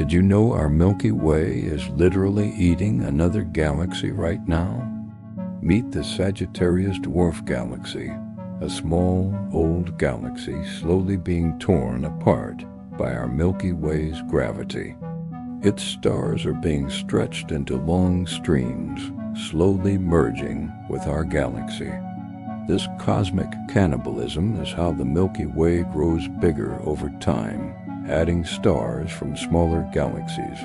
Did you know our Milky Way is literally eating another galaxy right now? Meet the Sagittarius Dwarf Galaxy, a small, old galaxy slowly being torn apart by our Milky Way's gravity. Its stars are being stretched into long streams, slowly merging with our galaxy. This cosmic cannibalism is how the Milky Way grows bigger over time, adding stars from smaller galaxies.